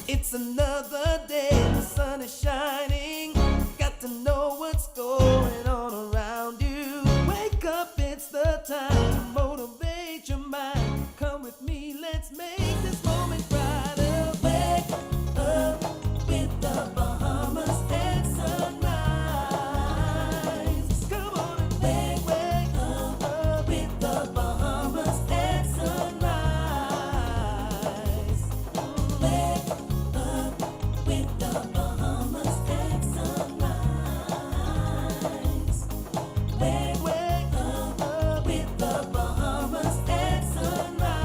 It's another day, the sun is shining. Got to know what's going on around you. Wake up, it's the time to motivate your mind. Come with me, let's make this moment brighter. Wake up with the Bahamas at sunrise. Come on and wake up with the Bahamas at sunrise. Wake up with the Bahamas at sunrise. Wake up with the Bahamas at sunrise.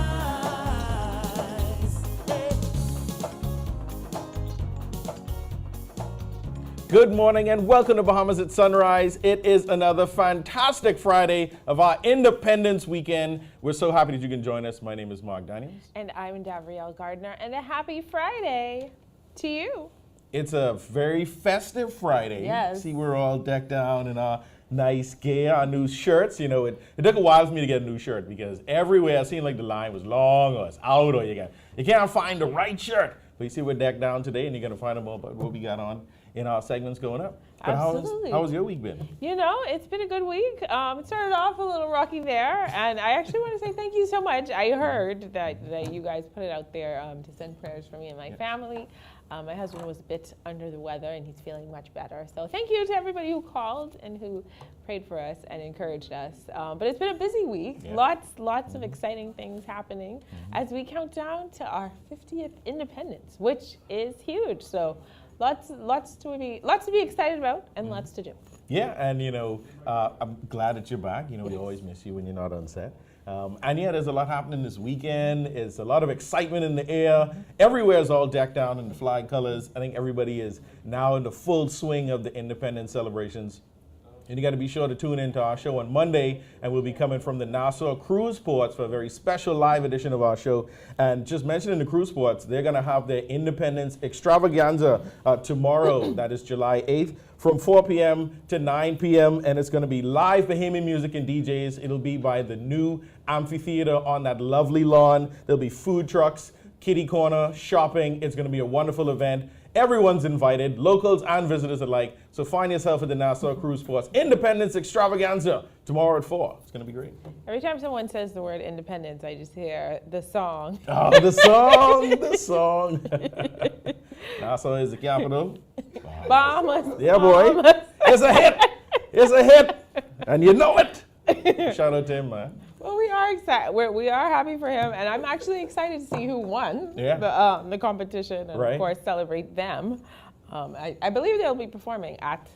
Good morning and welcome to Bahamas at Sunrise. It is another fantastic Friday of our Independence Weekend. We're so happy that you can join us. My name is Mark Daniels. And I'm Davrielle Gardner, and a happy Friday to you. It's a very festive Friday. Yes. See, we're all decked out in our nice gear, our new shirts. You know, it took a while for me to get a new shirt because everywhere I seemed like the line was long or it's out or you can't find the right shirt. But you see, we're decked down today and you're going to find out more about what we got on in our segments going up. But Absolutely. How has your week been? You know, it's been a good week. It started off a little rocky there, and I actually want to say thank you so much. I heard that you guys put it out there to send prayers for me and my family. My husband was a bit under the weather, and he's feeling much better. So thank you to everybody who called and who prayed for us and encouraged us. But it's been a busy week. Yeah. Lots of exciting things happening as we count down to our 50th independence, which is huge. So lots to be excited about and lots to do. Yeah, and you know, I'm glad that you're back. You know, we always miss you when you're not on set. And yeah, there's a lot happening this weekend. It's a lot of excitement in the air. Everywhere is all decked out in the flag colors. I think everybody is now in the full swing of the independence celebrations. And you got to be sure to tune into our show on Monday, and we'll be coming from the Nassau Cruise Ports for a very special live edition of our show. And just mentioning the cruise ports, they're going to have their Independence Extravaganza tomorrow. That is July 8th from 4 p.m. to 9 p.m. And it's going to be live Bahamian music and DJs. It'll be by the new amphitheater on that lovely lawn. There'll be food trucks, kiddie corner, shopping. It's going to be a wonderful event. Everyone's invited, locals and visitors alike. So find yourself at the Nassau Cruise Ports Independence Extravaganza tomorrow at 4. It's going to be great. Every time someone says the word independence, I just hear the song. Oh, the song, the song. Nassau is the capital. Bahamas. Yeah, boy. Bahamas. It's a hit. It's a hit. And you know it. Shout out to him, man. Well, we are excited. We are happy for him, and I'm actually excited to see who won the competition, and Right. of course celebrate them. I believe they'll be performing at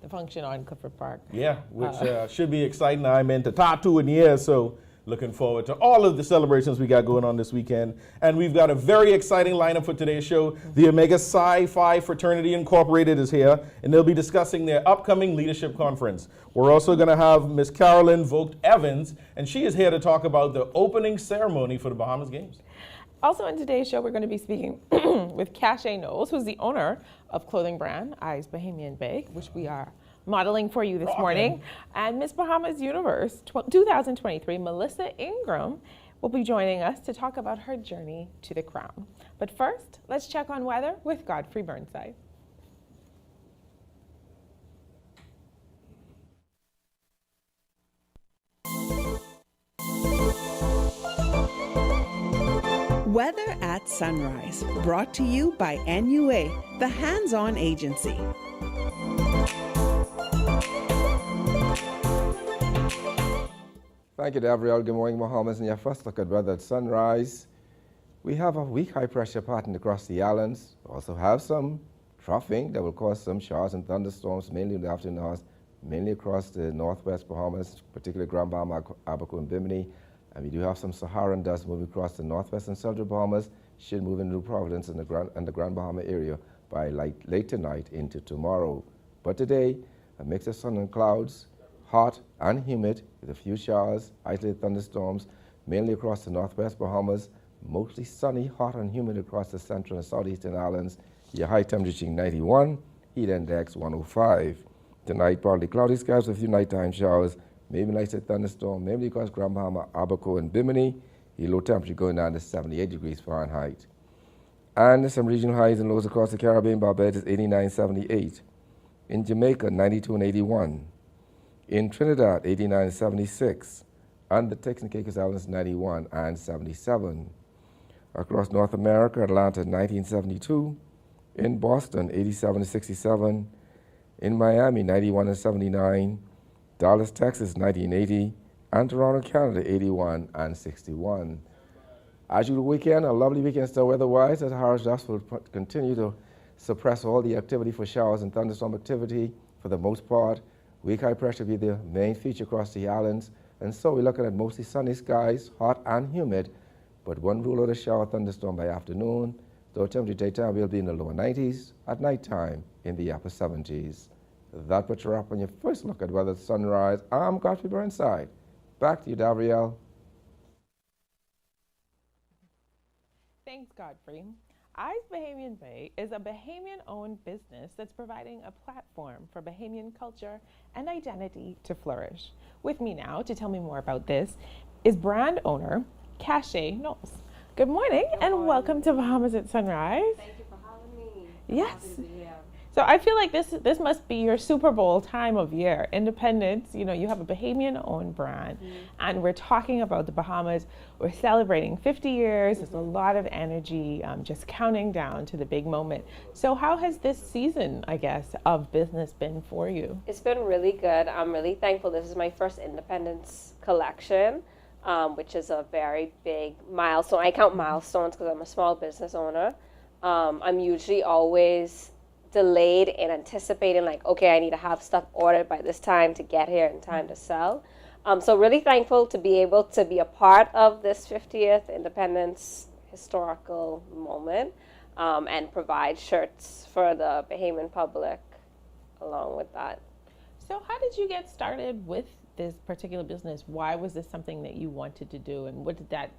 the function on Clifford Park. Yeah, which should be exciting. I'm into tattoo in the air, so looking forward to all of the celebrations we got going on this weekend. And we've got a very exciting lineup for today's show. The Omega Psi-Phi Fraternity Incorporated is here, and they'll be discussing their upcoming leadership conference. We're also going to have Miss Carolyn Vogt-Evans, and she is here to talk about the opening ceremony for the Bahamas Games. Also in today's show, we're going to be speaking with Kache Knowles, who's the owner of clothing brand iisaBahamianbey, which we are modeling for you this morning. And Miss Bahamas Universe 2023, Melissa Ingraham, will be joining us to talk about her journey to the crown. But first, let's check on weather with Godfrey Burnside. Weather at Sunrise, brought to you by NUA, the hands-on agency. Thank you, Davrielle. Good morning, Bahamas. And your first look at weather at sunrise. We have a weak high-pressure pattern across the islands. We also have some troughing that will cause some showers and thunderstorms, mainly in the afternoon hours, mainly across the northwest Bahamas, particularly Grand Bahama, Abaco, and Bimini. And we do have some Saharan dust moving across the northwest and central Bahamas, should move into New Providence and the Grand Bahama area by late tonight into tomorrow. But today, a mix of sun and clouds, hot and humid with a few showers, isolated thunderstorms, mainly across the northwest Bahamas, mostly sunny, hot and humid across the central and southeastern islands. Your high temperature 91, heat index 105. Tonight, partly cloudy skies with a few nighttime showers, maybe an isolated thunderstorm, mainly across Grand Bahama, Abaco, and Bimini. Your low temperature going down to 78 degrees Fahrenheit. And some regional highs and lows across the Caribbean. Barbados 89.78. In Jamaica 92.81. In Trinidad 89.76. And the Turks and Caicos Islands 91.77. Across North America, Atlanta 1972. In Boston 87.67. In Miami 91.79. Dallas, Texas 1980. And Toronto, Canada 81.61. As you weekend, a lovely weekend still weather-wise, as Harris Dust will continue to suppress all the activity for showers and thunderstorm activity for the most part. Weak high pressure will be the main feature across the islands, and so we're looking at mostly sunny skies, hot and humid, but one rule of the shower thunderstorm by afternoon, though temperature daytime will be in the lower 90s, at nighttime in the upper 70s. That puts you up on your first look at weather at sunrise. I'm Godfrey Burnside. Back to you, Gabrielle. Thanks, Godfrey. iisaBahamianbey is a Bahamian-owned business that's providing a platform for Bahamian culture and identity to flourish. With me now to tell me more about this is brand owner Kache Knowles. Good morning and welcome to Bahamas at Sunrise. Thank you for having me. Yes. Happy to be here. So I feel like this must be your Super Bowl time of year. Independence, you know, you have a Bahamian-owned brand, and we're talking about the Bahamas. We're celebrating 50 years. There's a lot of energy, just counting down to the big moment. So how has this season, I guess, of business been for you? It's been really good. I'm really thankful. This is my first Independence collection, which is a very big milestone. I count milestones because I'm a small business owner. I'm usually always delayed in anticipating, like, okay, I need to have stuff ordered by this time to get here in time to sell. So really thankful to be able to be a part of this 50th Independence historical moment, and provide shirts for the Bahamian public along with that. So how did you get started with this particular business? Why was this something that you wanted to do, and what did that,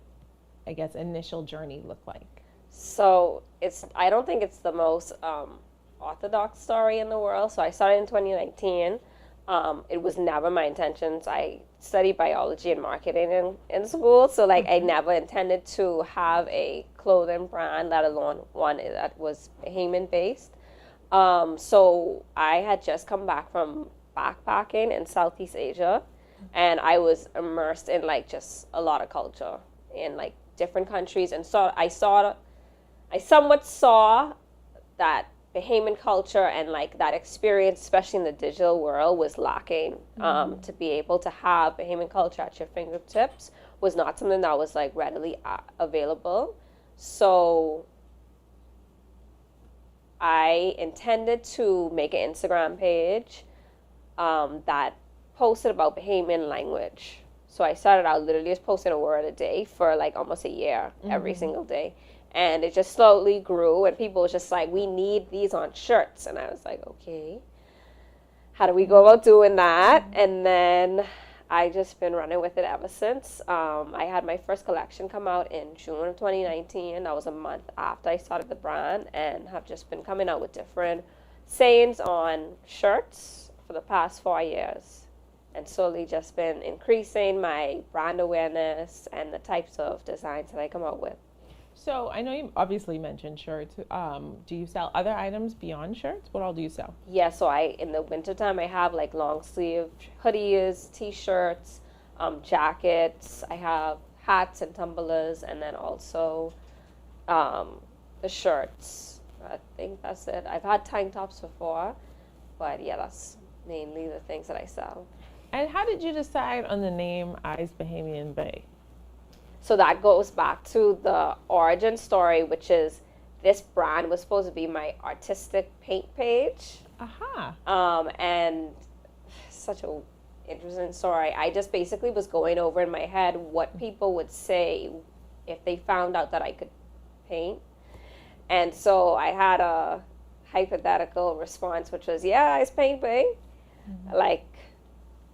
I guess, initial journey look like? So I don't think it's the most orthodox story in the world. So I started in 2019. It was never my intentions. I studied biology and marketing in school, so like I never intended to have a clothing brand, let alone one that was Bahamian based. So I had just come back from backpacking in Southeast Asia, and I was immersed in like just a lot of culture in like different countries, and so I somewhat saw that Bahamian culture and like that experience, especially in the digital world, was lacking. To be able to have Bahamian culture at your fingertips was not something that was like readily available. So I intended to make an Instagram page that posted about Bahamian language. So I started out literally just posting a word a day for like almost a year, every single day. And it just slowly grew, and people was just like, we need these on shirts. And I was like, okay, how do we go about doing that? And then I just been running with it ever since. I had my first collection come out in June of 2019. That was a month after I started the brand, and have just been coming out with different sayings on shirts for the past 4 years. And slowly just been increasing my brand awareness and the types of designs that I come out with. So I know you obviously mentioned shirts. Do you sell other items beyond shirts? What all do you sell? Yeah, so in the wintertime, I have like long sleeve hoodies, t-shirts, jackets. I have hats and tumblers, and then also the shirts. I think that's it. I've had tank tops before, but yeah, that's mainly the things that I sell. And how did you decide on the name iisaBahamianbey? So that goes back to the origin story, which is this brand was supposed to be my artistic paint page. Aha. And such a interesting story. I just basically was going over in my head what people would say if they found out that I could paint. And so I had a hypothetical response, which was, yeah, it's paint, babe.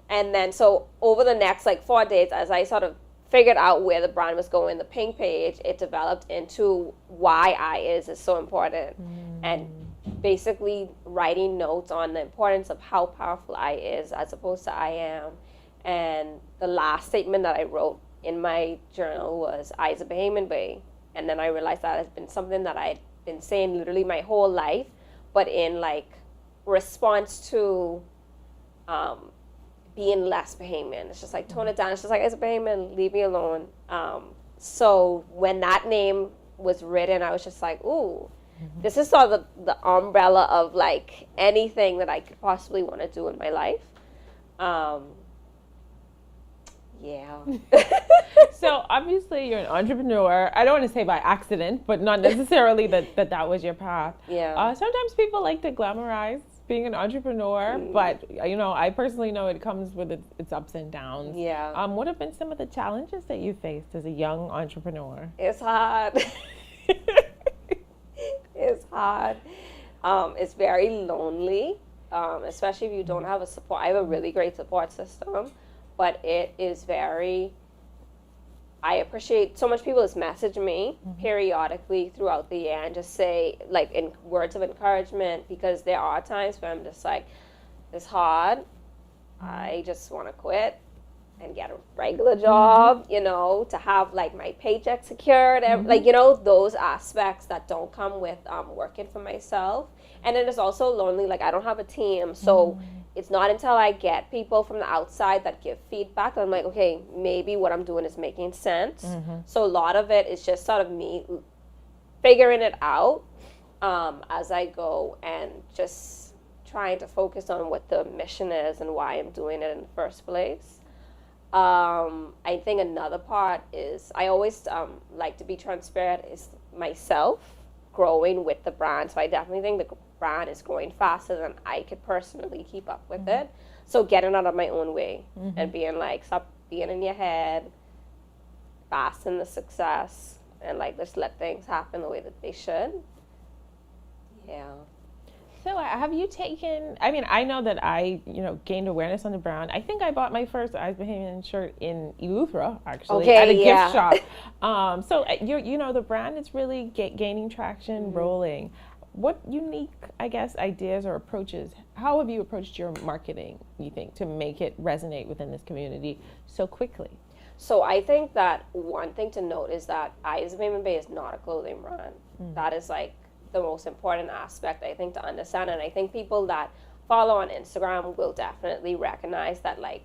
And then so over the next like 4 days, as I sort of figured out where the brand was going, the pink page, it developed into why I is so important. And basically writing notes on the importance of how powerful I is as opposed to I am. And the last statement that I wrote in my journal was iisaBahamianbey. And then I realized that has been something that I been saying literally my whole life, but in like response to being less Bahamian. It's just like tone it down. It's just like, as a Bahamian, leave me alone. So when that name was written, I was just like, ooh, this is sort of the umbrella of like anything that I could possibly want to do in my life. Yeah. So obviously you're an entrepreneur. I don't want to say by accident, but not necessarily that was your path. Yeah. Sometimes people like to glamorize being an entrepreneur, but you know, I personally know it comes with its ups and downs. Yeah. What have been some of the challenges that you faced as a young entrepreneur? It's hard. It's hard. It's very lonely, especially if you don't have a support. I have a really great support system, but it is very, I appreciate so much people just message me periodically throughout the year and just say, like, in words of encouragement, because there are times where I'm just like, it's hard. I just want to quit and get a regular job, you know, to have like my paycheck secured, like, you know, those aspects that don't come with working for myself. And it is also lonely, like I don't have a team, so it's not until I get people from the outside that give feedback that I'm like, okay, maybe what I'm doing is making sense. So a lot of it is just sort of me figuring it out as I go and just trying to focus on what the mission is and why I'm doing it in the first place. I think another part is I always like to be transparent is myself growing with the brand. So I definitely think the brand is growing faster than I could personally keep up with it. So getting out of my own way and being like, stop being in your head, bask in the success, and like just let things happen the way that they should. Yeah. So have you taken, I mean, I know that I, you know, gained awareness on the brand. I think I bought my first Eyes Bahamian shirt in Eleuthera, actually, at a gift shop. So, you know, the brand is really gaining traction, rolling. What unique, I guess, ideas or approaches, how have you approached your marketing, you think, to make it resonate within this community so quickly? So I think that one thing to note is that iisaBahamianbey is not a clothing brand. That is like the most important aspect, I think, to understand. And I think people that follow on Instagram will definitely recognize that like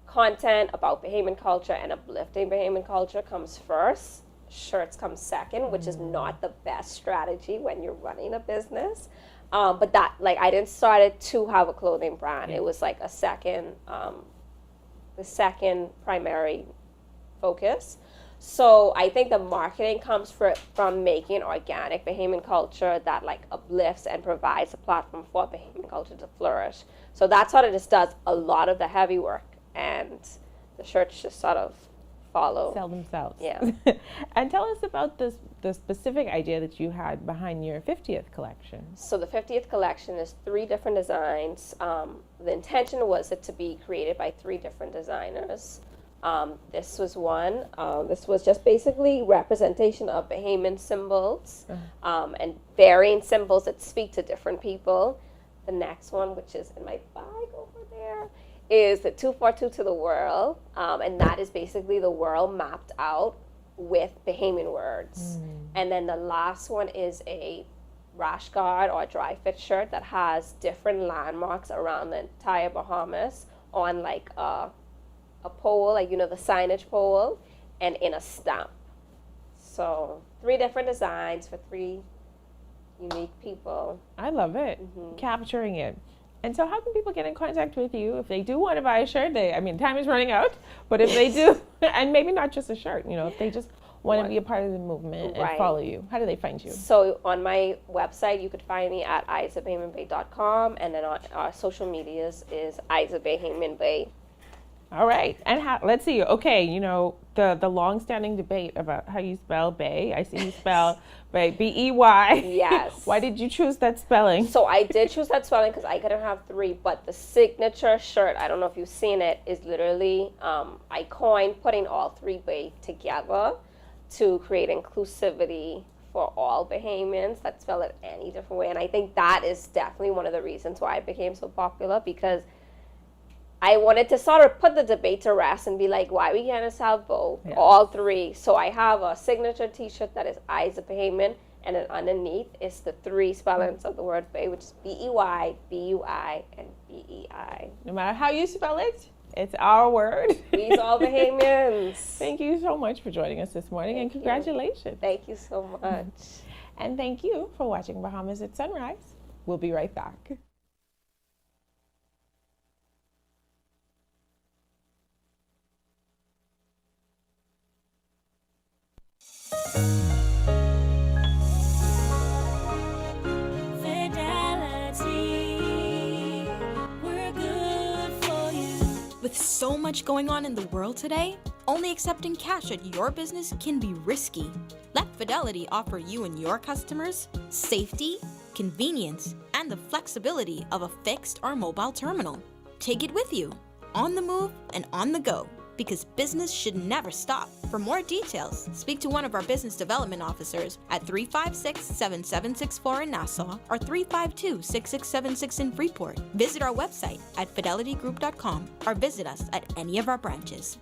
content about Bahamian culture and uplifting Bahamian culture comes first. Shirts come second, which is not the best strategy when you're running a business. But that, like, I didn't start it to have a clothing brand. It was like a second, the second primary focus. So I think the marketing comes from making organic Bahamian culture that like uplifts and provides a platform for Bahamian culture to flourish. So that's what it just does a lot of the heavy work, and the shirts just sort of follow. Sell themselves. Yeah. And tell us about the specific idea that you had behind your 50th collection. So the 50th collection is 3 different designs. The intention was it to be created by 3 different designers. This was one. This was just basically representation of Bahamian symbols and varying symbols that speak to different people. The next one, which is in my bag over there, is the 242 to the world, and that is basically the world mapped out with Bahamian words. And then the last one is a rash guard or dry fit shirt that has different landmarks around the entire Bahamas on like a pole, like, you know, the signage pole, and in a stamp. So 3 different designs for 3 unique people. I love it, capturing it. And so how can people get in contact with you if they do want to buy a shirt? I mean, time is running out, but if they do, and maybe not just a shirt, you know, if they just want to be a part of the movement and follow you, how do they find you? So on my website, you could find me at iisaBahamianbey.com, and then on our social medias is iisaBahamianbey. All right, and let's see. Okay, you know, the long-standing debate about how you spell Bay. I see you spell Bay, B-E-Y. Yes. Why did you choose that spelling? So I did choose that spelling because I couldn't have 3, but the signature shirt, I don't know if you've seen it, is literally, I coined putting all 3 Bay together to create inclusivity for all Bahamians that spell it any different way. And I think that is definitely one of the reasons why it became so popular, because I wanted to sort of put the debate to rest and be like, why we can't have both, all 3. So I have a signature t-shirt that is iisaBahamian, and then underneath is the 3 spellings of the word bay, which is B-E-Y, B-U-I, and B-E-I. No matter how you spell it, it's our word. We's all Bahamians. Thank you so much for joining us this morning, and congratulations. Thank you so much. And thank you for watching Bahamas at Sunrise. We'll be right back. With so much going on in the world today, only accepting cash at your business can be risky. Let Fidelity offer you and your customers safety, convenience, and the flexibility of a fixed or mobile terminal. Take it with you, on the move and on the go, because business should never stop. For more details, speak to one of our business development officers at 356-7764 in Nassau or 352-6676 in Freeport. Visit our website at fidelitygroup.com or visit us at any of our branches.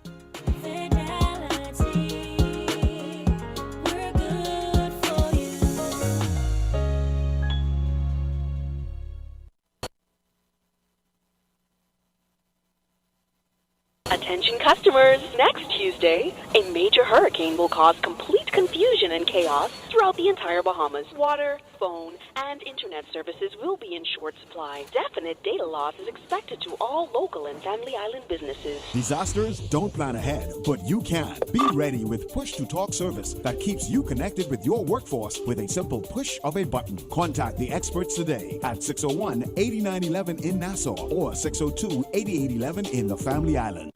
Attention customers, next Tuesday, a major hurricane will cause complete confusion and chaos throughout the entire Bahamas. Water, phone, and internet services will be in short supply. Definite data loss is expected to all local and family island businesses. Disasters don't plan ahead, but you can. Be ready with push-to-talk service that keeps you connected with your workforce with a simple push of a button. Contact the experts today at 601-8911 in Nassau or 602-8811 in the Family Island.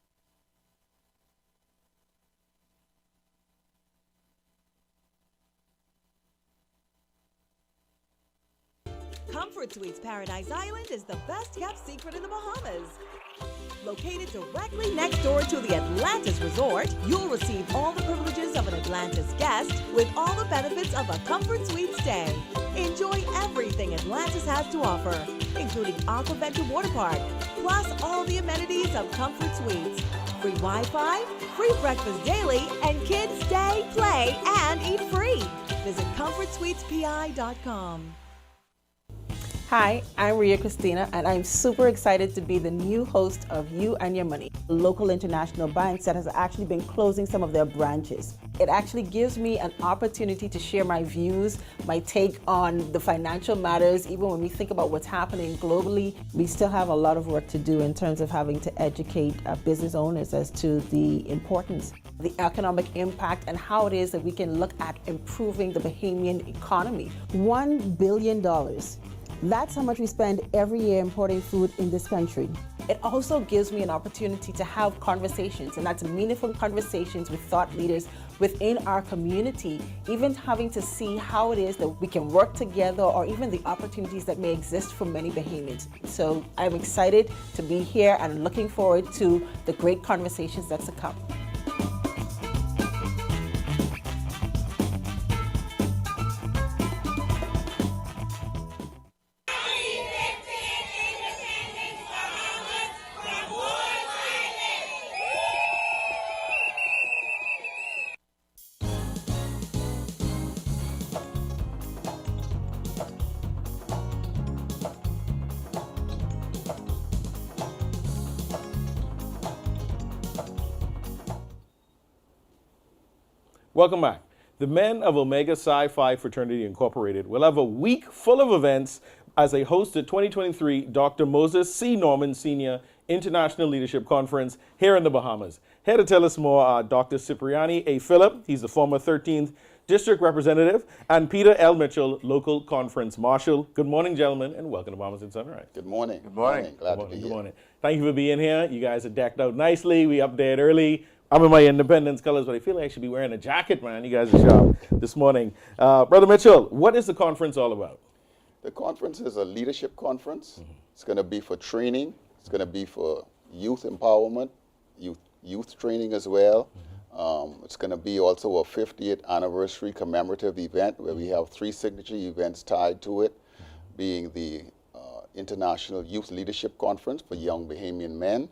Comfort Suites Paradise Island is the best kept secret in the Bahamas. Located directly next door to the Atlantis Resort, you'll receive all the privileges of an Atlantis guest with all the benefits of a Comfort Suite stay. Enjoy everything Atlantis has to offer, including Aquaventure Water Park, plus all the amenities of Comfort Suites. Free Wi-Fi, free breakfast daily, and kids stay, play, and eat free. Visit ComfortSuitesPI.com. Hi, I'm Ria Christina, and I'm super excited to be the new host of You and Your Money, a local international bank that has actually been closing some of their branches. It actually gives me an opportunity to share my views, my take on the financial matters. Even when we think about what's happening globally, we still have a lot of work to do in terms of having to educate business owners as to the importance, the economic impact, and how it is that we can look at improving the Bahamian economy. $1 billion. That's how much we spend every year importing food in this country. It also gives me an opportunity to have conversations, and that's meaningful conversations with thought leaders within our community, even having to see how it is that we can work together or even the opportunities that may exist for many Bahamians. So I'm excited to be here and looking forward to the great conversations that's to come. Welcome back. The men of Omega Psi Phi Fraternity Incorporated will have a week full of events as they host the 2023 Dr. Moses C. Norman Sr. International Leadership Conference here in the Bahamas. Here to tell us more, Dr. Cipriani A. Phillip, he's the former 13th District Representative, and Peter L. Mitchell, Local Conference Marshal. Good morning, gentlemen, and welcome to Bahamas at Sunrise. Good morning. Good morning. Glad to be here. Good morning. Thank you for being here. You guys are decked out nicely. We updated early. I'm in my Independence colors, but I feel like I should be wearing a jacket, man. You guys are sharp this morning. Brother Mitchell, what is the conference all about? The conference is a leadership conference. It's going to be for training. It's going to be for youth empowerment, youth training as well. It's going to be also a 50th anniversary commemorative event where we have 3 signature events tied to it, being the International Youth Leadership Conference for young Bahamian men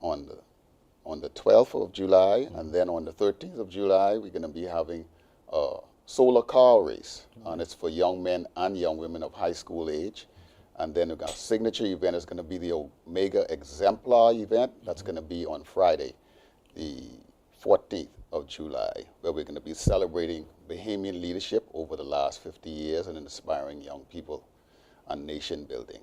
on the 12th of July, and then on the 13th of July, we're going to be having a solar car race, and it's for young men and young women of high school age. And then we've got a signature event is going to be the Omega Exemplar event. That's going to be on Friday, the 14th of July, where we're going to be celebrating Bahamian leadership over the last 50 years and inspiring young people and nation building.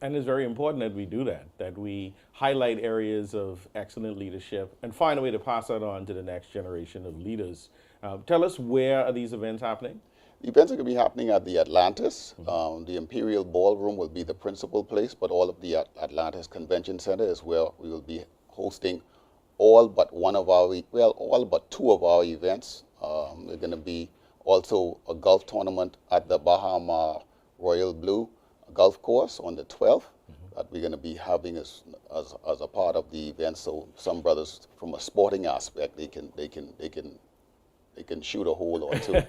And it's very important that we do that we highlight areas of excellent leadership and find a way to pass that on to the next generation of leaders. Tell us, where are these events happening? The events are going to be happening at the Atlantis. The Imperial Ballroom will be the principal place, but all of the Atlantis Convention Center is where we will be hosting all but two of our events. There's going to be also a golf tournament at the Bahamas Royal Blue golf course on the 12th that we're going to be having as a part of the event. So some brothers, from a sporting aspect, they can shoot a hole or two.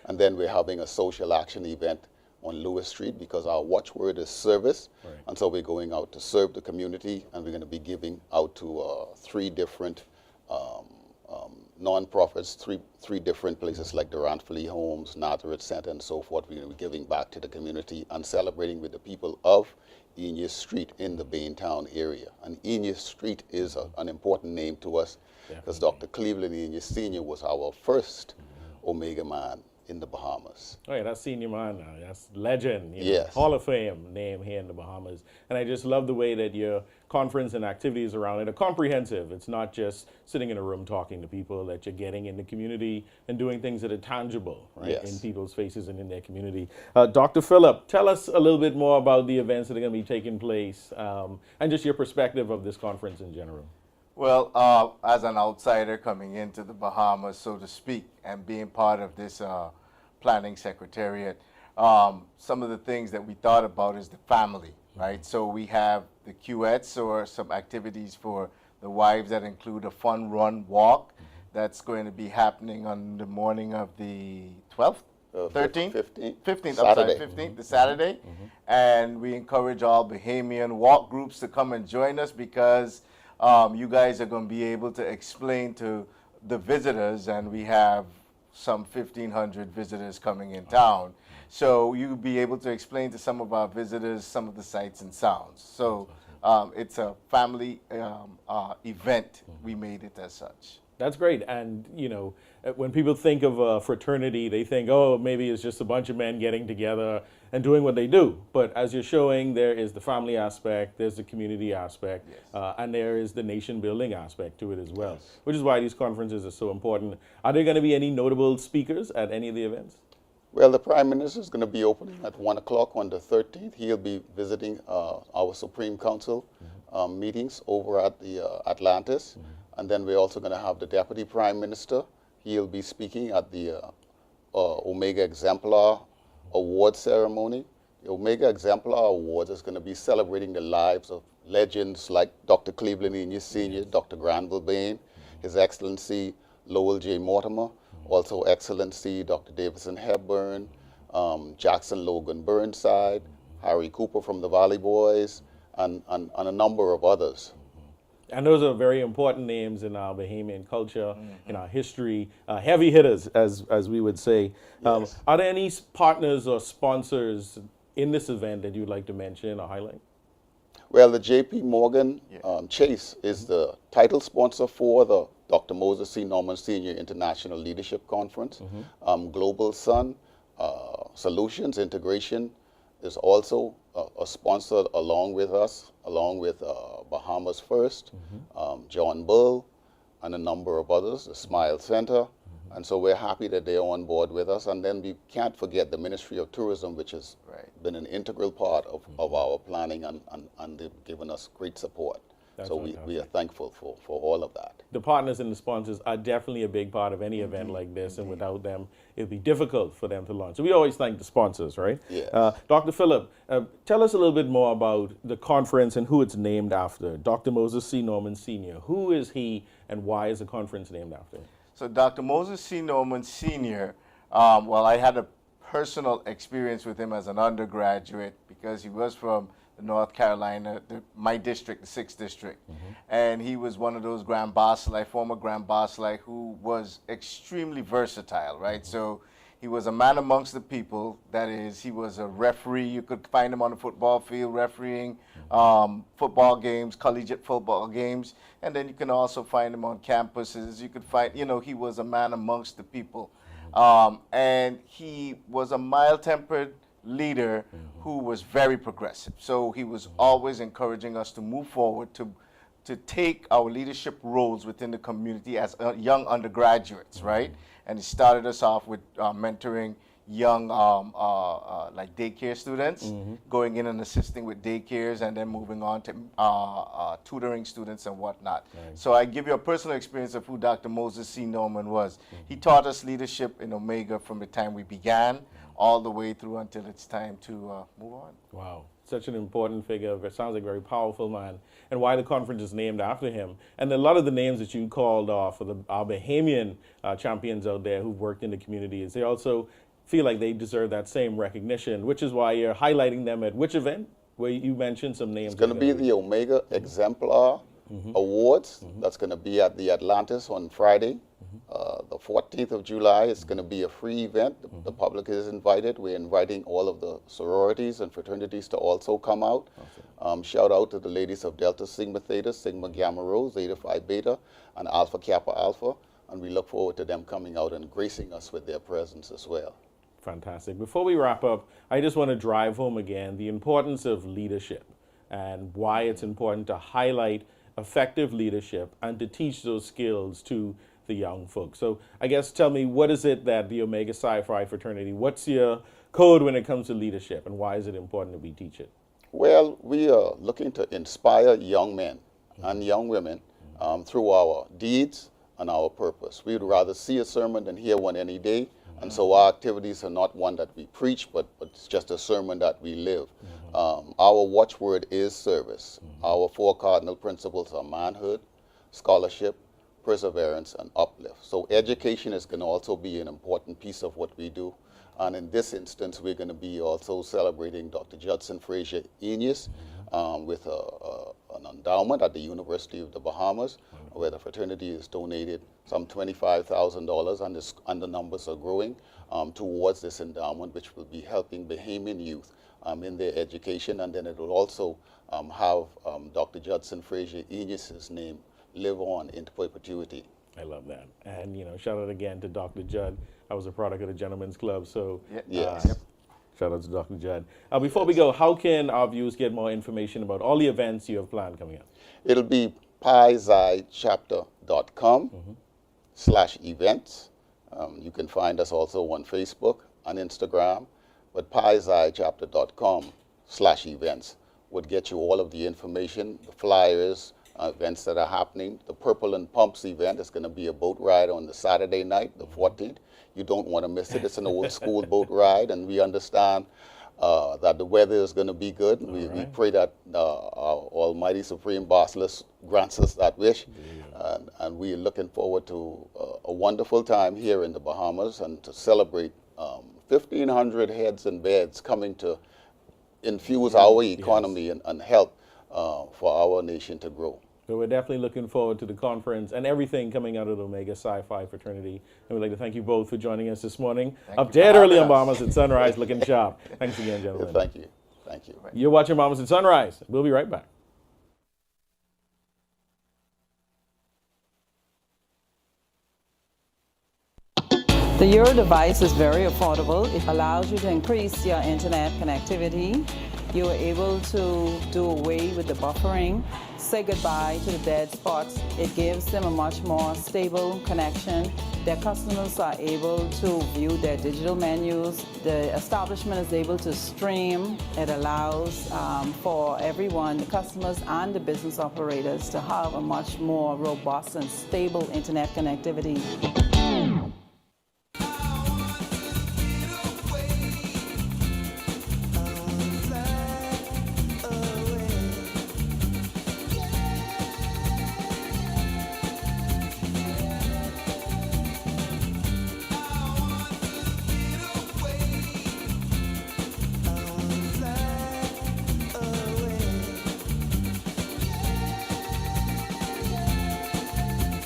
And then we're having a social action event on Lewis Street because our watchword is service. Right. And so we're going out to serve the community, and we're going to be giving out to 3 different non-profits, three different places like Durant Flea Homes, Nazareth Center, and so forth. We're going to be giving back to the community and celebrating with the people of Enius Street in the Baintown area. And Enius Street is an important name to us because Dr. Cleveland Enius Sr. was our first Omega man in the Bahamas. Oh yeah, that's senior man now. That's legend. Yes. Hall of Fame name here in the Bahamas. And I just love the way that your conference and activities around it are comprehensive. It's not just sitting in a room talking to people, that you're getting in the community and doing things that are tangible, right, in people's faces and in their community. Dr. Phillip, tell us a little bit more about the events that are going to be taking place and just your perspective of this conference in general. Well, as an outsider coming into the Bahamas, so to speak, and being part of this planning secretariat, some of the things that we thought about is the family, right? So we have the QETs, or some activities for the wives, that include a fun run walk that's going to be happening on the morning of the 12th? 13th? 15th, Saturday. 15th, the Saturday. And we encourage all Bahamian walk groups to come and join us, because you guys are going to be able to explain to the visitors, and we have some 1,500 visitors coming in town. So you'll be able to explain to some of our visitors some of the sights and sounds. So it's a family event. We made it as such. That's great. And, you know, when people think of a fraternity, they think, oh, maybe it's just a bunch of men getting together and doing what they do. But as you're showing, there is the family aspect, there's the community aspect, and there is the nation building aspect to it as well, which is why these conferences are so important. Are there going to be any notable speakers at any of the events? Well, the Prime Minister is going to be opening at 1 o'clock on the 13th. He'll be visiting our Supreme Council meetings over at the Atlantis. And then we're also going to have the Deputy Prime Minister. He'll be speaking at the Omega Exemplar Award ceremony. The Omega Exemplar Awards is going to be celebrating the lives of legends like Dr. Cleveland Enius Sr., Dr. Granville Bain, His Excellency Lowell J. Mortimer, also Excellency Dr. Davison Hepburn, Jackson Logan Burnside, Harry Cooper from the Valley Boys, and a number of others. And those are very important names in our Bahamian culture, in our history, heavy hitters, as we would say. Are there any partners or sponsors in this event that you'd like to mention or highlight? Well, the J.P. Morgan Chase is the title sponsor for the Dr. Moses C. Norman Sr. International Leadership Conference. Global Sun Solutions Integration is also a sponsor along with us, along with Bahamas First, John Bull, and a number of others, the Smile Center. And so we're happy that they're on board with us. And then we can't forget the Ministry of Tourism, which has been an integral part of our planning, and they've given us great support. So we are thankful for all of that. The partners and the sponsors are definitely a big part of any event like this, and without them, it'd be difficult for them to launch. So we always thank the sponsors, right? Yes. Dr. Phillip, tell us a little bit more about the conference and who it's named after. Dr. Moses C. Norman Sr., who is he, and why is the conference named after him? So Dr. Moses C. Norman Sr., well, I had a personal experience with him as an undergraduate because he was from North Carolina, my district, the 6th district. And he was one of those Grand Bachelor, former Grand Bachelor, who was extremely versatile, right? So He was a man amongst the people. That is, he was a referee. You could find him on the football field refereeing football games, collegiate football games. And then you can also find him on campuses. You could find, you know, he was a man amongst the people. And he was a mild-tempered leader who was very progressive. So he was always encouraging us to move forward, to take our leadership roles within the community as young undergraduates, right? And he started us off with mentoring young like daycare students, going in and assisting with daycares, and then moving on to tutoring students and whatnot. Right. So I give you a personal experience of who Dr. Moses C. Norman was. He taught us leadership in Omega from the time we began all the way through until it's time to move on. Wow. Such an important figure. It sounds like a very powerful man, and why the conference is named after him. And a lot of the names that you called for our Bahamian champions out there who've worked in the communities, they also feel like they deserve that same recognition, which is why you're highlighting them at which event, where you mentioned some names. It's going to be the Omega Exemplar Awards. That's going to be at the Atlantis on Friday. The 14th of July. It's going to be a free event. The public is invited. We're inviting all of the sororities and fraternities to also come out. Shout out to the ladies of Delta Sigma Theta, Sigma Gamma Rho, Zeta Phi Beta, and Alpha Kappa Alpha. And we look forward to them coming out and gracing us with their presence as well. Fantastic. Before we wrap up, I just want to drive home again the importance of leadership and why it's important to highlight effective leadership and to teach those skills to the young folks. So I guess tell me, what is it that the Omega Psi Phi fraternity, what's your code when it comes to leadership, and why is it important that we teach it? Well, we are looking to inspire young men and young women through our deeds and our purpose. We would rather see a sermon than hear one any day. And so our activities are not one that we preach, but it's just a sermon that we live. Our watchword is service. Our 4 cardinal principles are manhood, scholarship, perseverance, and uplift. So education is going to also be an important piece of what we do. And in this instance, we're going to be also celebrating Dr. Judson Frazier Enyas with an endowment at the University of the Bahamas, where the fraternity has donated some $25,000, and the numbers are growing towards this endowment, which will be helping Bahamian youth in their education. And then it will also have Dr. Judson Frazier Enyas' name live on into perpetuity. I love that. And, you know, shout out again to Dr. Judd. I was a product of the Gentlemen's Club, so shout out to Dr. Judd. Before we go, how can our viewers get more information about all the events you have planned coming up? It'll be pixichapter.com/events. You can find us also on Facebook and Instagram, but pixichapter.com/events would get you all of the information, the flyers, events that are happening. The Purple and Pumps event is going to be a boat ride on the Saturday night, the 14th. You don't want to miss it. It's an old school boat ride, and we understand that the weather is going to be good. We pray that our Almighty Supreme Bossless grants us that wish. And we are looking forward to a wonderful time here in the Bahamas and to celebrate 1,500 heads and beds coming to infuse our economy and help for our nation to grow. So we're definitely looking forward to the conference and everything coming out of the Omega Psi Phi fraternity. And we'd like to thank you both for joining us this morning. Up dead early on Bahamas at Sunrise, looking sharp. Thanks again, gentlemen. Thank you. Thank you. You're watching Bahamas at Sunrise. We'll be right back. The Euro device is very affordable. It allows you to increase your internet connectivity. You are able to do away with the buffering, say goodbye to the dead spots. It gives them a much more stable connection. Their customers are able to view their digital menus. The establishment is able to stream. It allows for everyone, the customers and the business operators, to have a much more robust and stable internet connectivity.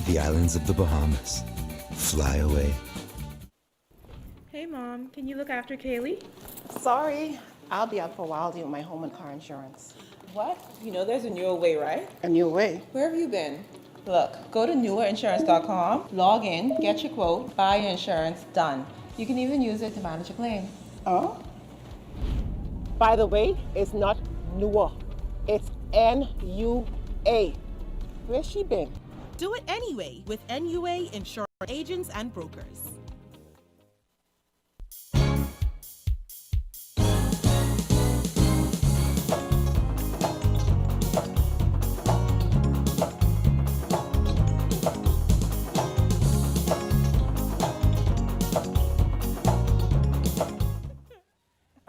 The islands of the Bahamas. Fly away. Hey, Mom. Mom, can you look after Kaylee? Sorry, I'll be out for a while doing my home and car insurance. What? You know there's a newer way, right? A new way? Where have you been? Look, go to newerinsurance.com, log in, get your quote, buy your insurance, done. You can even use it to manage your claim. Oh? By the way, it's not newer. It's N-U-A. Where's she been? Do it anyway with NUA Insurance Agents and Brokers.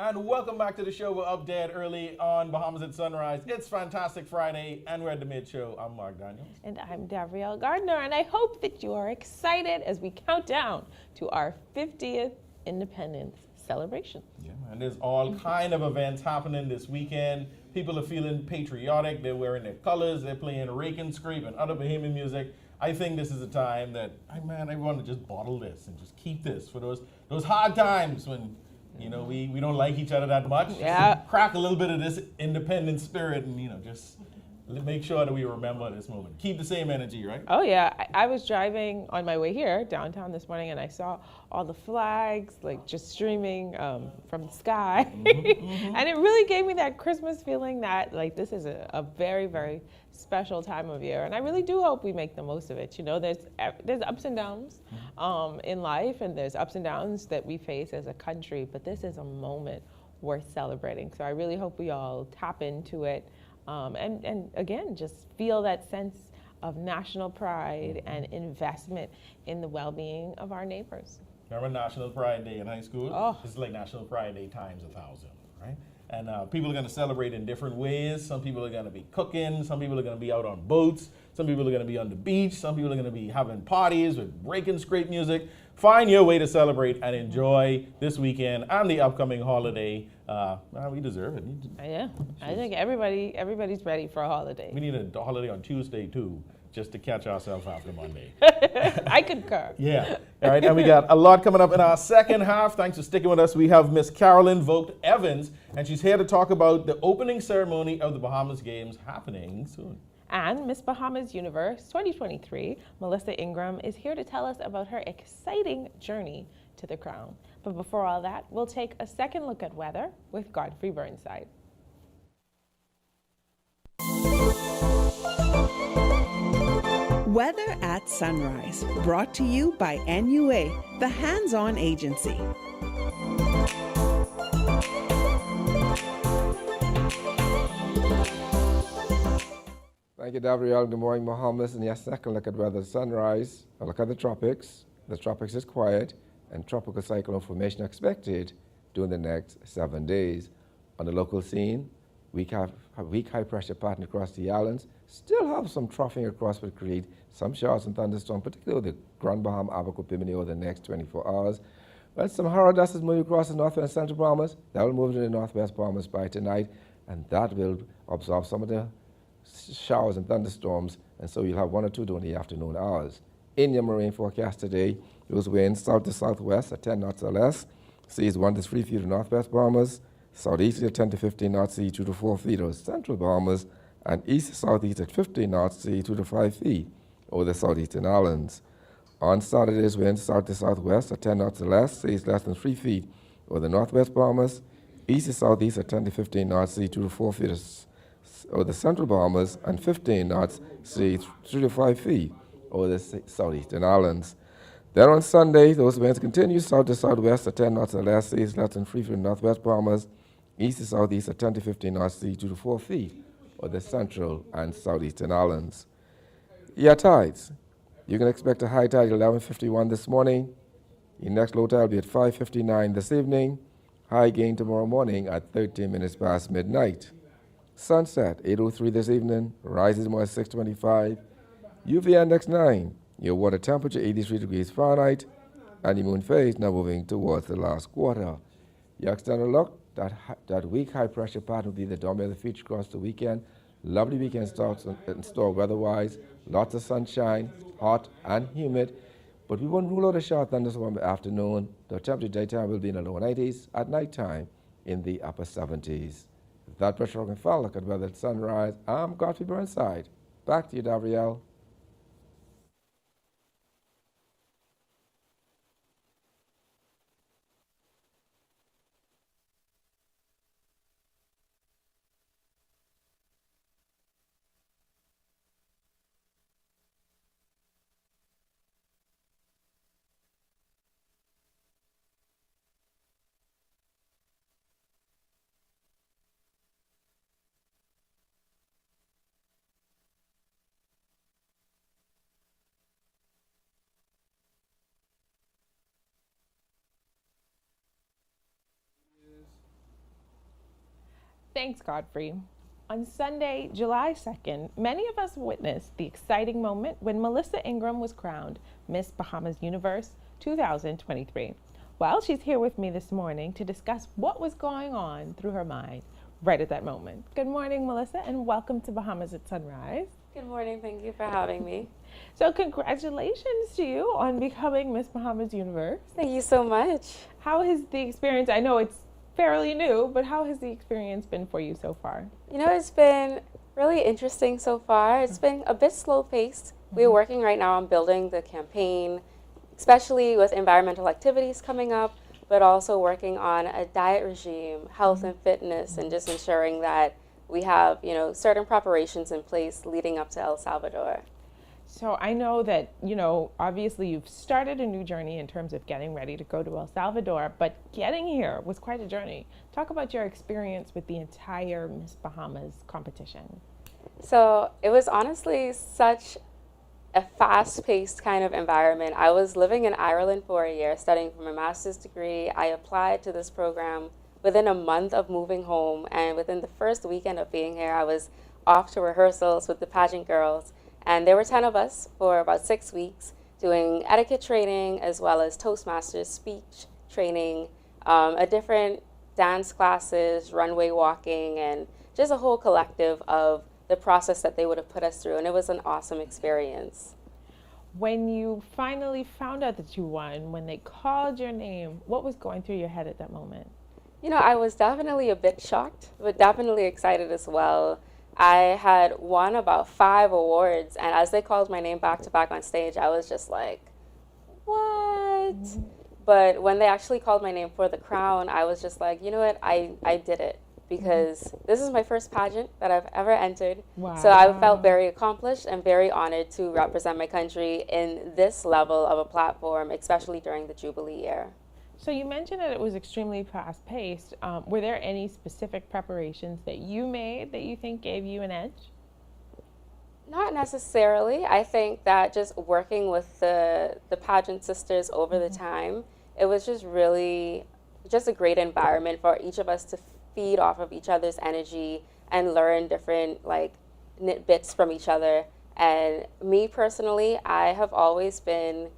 And welcome back to the show. We're up dead early on Bahamas at Sunrise. It's Fantastic Friday, and we're at the mid-show. I'm Mark Daniels. And I'm Davriel Gardner, and I hope that you are excited as we count down to our 50th Independence celebration. Yeah, and there's all kind of events happening this weekend. People are feeling patriotic. They're wearing their colors. They're playing rake and scrape and other Bahamian music. I think this is a time that, I want to just bottle this and just keep this for those hard times when we don't like each other that much. Yeah. Just crack a little bit of this independent spirit and, just make sure that we remember this moment. Keep the same energy, right? Oh, yeah. I was driving on my way here downtown this morning, and I saw all the flags, just streaming from the sky. And it really gave me that Christmas feeling that, this is a very, very special time of year. And I really do hope we make the most of it. There's ups and downs in life, and there's ups and downs that we face as a country, but this is a moment worth celebrating. So I really hope we all tap into it. And again, just feel that sense of national pride and investment in the well-being of our neighbors. Remember National Pride Day in high school? Oh. It's like National Pride Day times 1,000, right? And people are going to celebrate in different ways. Some people are going to be cooking. Some people are going to be out on boats. Some people are going to be on the beach. Some people are going to be having parties with rake and scrape music. Find your way to celebrate and enjoy this weekend and the upcoming holiday. We deserve it. Yeah, I think everybody's ready for a holiday. We need a holiday on Tuesday too, just to catch ourselves after Monday. I concur. Yeah. All right, and we got a lot coming up in our second half. Thanks for sticking with us. We have Miss Carolyn Vogt-Evans, and she's here to talk about the opening ceremony of the Bahamas Games happening soon. And Miss Bahamas Universe 2023, Melissa Ingraham, is here to tell us about her exciting journey to the crown. But before all that, we'll take a second look at weather with Godfrey Burnside. Weather at Sunrise, brought to you by NUA, the hands-on agency. Thank you, Davriel. Good morning, Bahamas. And yes, second look at weather sunrise. A look at the tropics. The tropics is quiet, and tropical cyclone formation expected during the next 7 days. On the local scene, weak high pressure pattern across the islands. Still have some troughing across what create some showers and thunderstorms, particularly the Grand Bahama, Abaco, Bimini over the next 24 hours. Well, some hurrah dust is moving across the north and central Bahamas. That will move to the northwest Bahamas by tonight, and that will absorb some of the showers and thunderstorms, and so you'll have 1 or 2 during the afternoon hours. In your marine forecast today, those winds south to southwest at 10 knots or less, seas 1 to 3 feet in northwest Bahamas, southeast at 10 to 15 knots, sea 2 to 4 feet over central Bahamas, and east to southeast at 15 knots, sea 2 to 5 feet over the southeastern islands. On Saturday's winds south to southwest at 10 knots or less, seas less than 3 feet over the northwest Bahamas, east to southeast at 10 to 15 knots, sea 2 to 4 feet over the central Bahamas, and 15 knots, sea 3 to 5 feet over the southeastern islands. Then on Sunday, those winds continue south to southwest at 10 knots or less, seas less than 3 feet in northwest Bahamas, east to southeast at 10 to 15 knots, sea 2 to 4 feet over the central and southeastern islands. Your tides. You can expect a high tide at 11:51 this morning. Your next low tide will be at 5:59 this evening. High gain tomorrow morning at 13 minutes past midnight. Sunset, 8:03 this evening, rises tomorrow at 6:25. UV index 9, your water temperature 83 degrees Fahrenheit, and your moon phase now moving towards the last quarter. Your external look, that weak high pressure pattern will be the dominant feature across the weekend. Lovely weekend starts in store weather-wise, lots of sunshine, hot and humid. But we won't rule out a short thunderstorm in the afternoon. The temperature daytime will be in the low 90s, at nighttime in the upper 70s. With that pressure can fall, look at weather at sunrise. I'm Godfrey Burnside. Back to you, Gabrielle. Thanks, Godfrey. On Sunday, July 2nd, many of us witnessed the exciting moment when Melissa Ingraham was crowned Miss Bahamas Universe 2023. Well, she's here with me this morning to discuss what was going on through her mind right at that moment. Good morning, Melissa, and welcome to Bahamas at Sunrise. Good morning. Thank you for having me. So congratulations to you on becoming Miss Bahamas Universe. Thank you so much. How has the experience, I know it's fairly new, but how has the experience been for you so far? You know, it's been really interesting so far. It's been a bit slow paced. We're working right now on building the campaign, especially with environmental activities coming up, but also working on a diet regime, health and fitness, and just ensuring that we have, you know, certain preparations in place leading up to El Salvador. So I know that, you know, obviously you've started a new journey in terms of getting ready to go to El Salvador, but getting here was quite a journey. Talk about your experience with the entire Miss Bahamas competition. So it was honestly such a fast-paced kind of environment. I was living in Ireland for a year, studying for my master's degree. I applied to this program within a month of moving home, and within the first weekend of being here, I was off to rehearsals with the pageant girls. And there were 10 of us for about 6 weeks doing etiquette training as well as Toastmasters speech training, a different dance classes, runway walking, and just a whole collective of the process that they would have put us through. And it was an awesome experience. When you finally found out that you won, when they called your name, what was going through your head at that moment? You know, I was definitely a bit shocked, but definitely excited as well. I had won about 5 awards, and as they called my name back to back on stage, I was just like, what? But when they actually called my name for the crown, I was just like, you know what, I did it, because this is my first pageant that I've ever entered. Wow. So I felt very accomplished and very honored to represent my country in this level of a platform, especially during the Jubilee year. So you mentioned that it was extremely fast-paced. Were there any specific preparations that you made that you think gave you an edge? Not necessarily. I think that just working with the pageant sisters over the time, it was just really just a great environment for each of us to feed off of each other's energy and learn different like bits from each other. And me personally, I have always been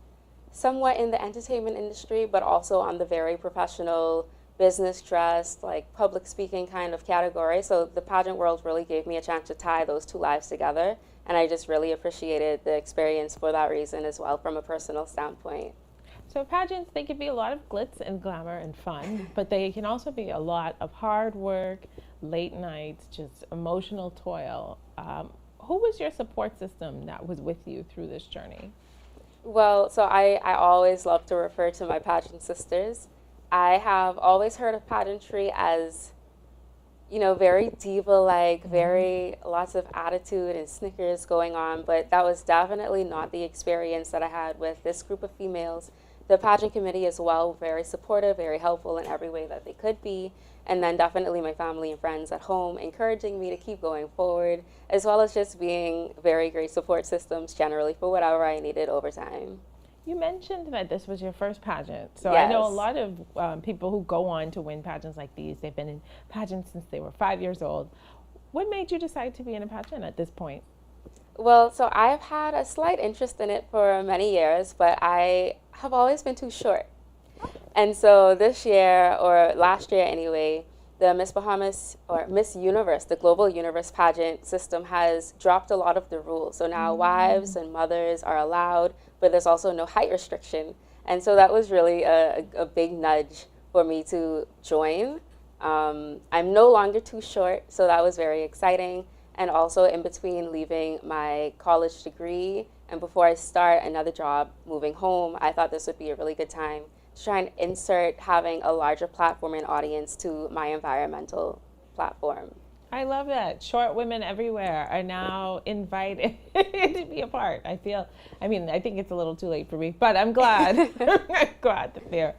somewhat in the entertainment industry, but also on the very professional business dress, like public speaking kind of category. So the pageant world really gave me a chance to tie those two lives together. And I just really appreciated the experience for that reason as well, from a personal standpoint. So pageants, they can be a lot of glitz and glamour and fun, but they can also be a lot of hard work, late nights, just emotional toil. Who was your support system that was with you through this journey? Well, so I always love to refer to my pageant sisters. I have always heard of pageantry as, you know, very diva-like, very lots of attitude and snickers going on, but that was definitely not the experience that I had with this group of females. The pageant committee as well, very supportive, very helpful in every way that they could be. And then definitely my family and friends at home encouraging me to keep going forward, as well as just being very great support systems generally for whatever I needed over time. You mentioned that this was your first pageant. So Yes. I know a lot of people who go on to win pageants like these, they've been in pageants since they were 5 years old. What made you decide to be in a pageant at this point? Well, so I've had a slight interest in it for many years, but I have always been too short. And so this year, or last year anyway, the Miss Bahamas or Miss Universe, the Global Universe pageant system has dropped a lot of the rules. So now wives and mothers are allowed, but there's also no height restriction. And so that was really a big nudge for me to join. I'm no longer too short, so that was very exciting. And also in between leaving my college degree and before I start another job moving home, I thought this would be a really good time to try and insert having a larger platform and audience to my environmental platform. I love that. Short women everywhere are now invited to be a part. I think it's a little too late for me, but I'm glad. I'm glad that they're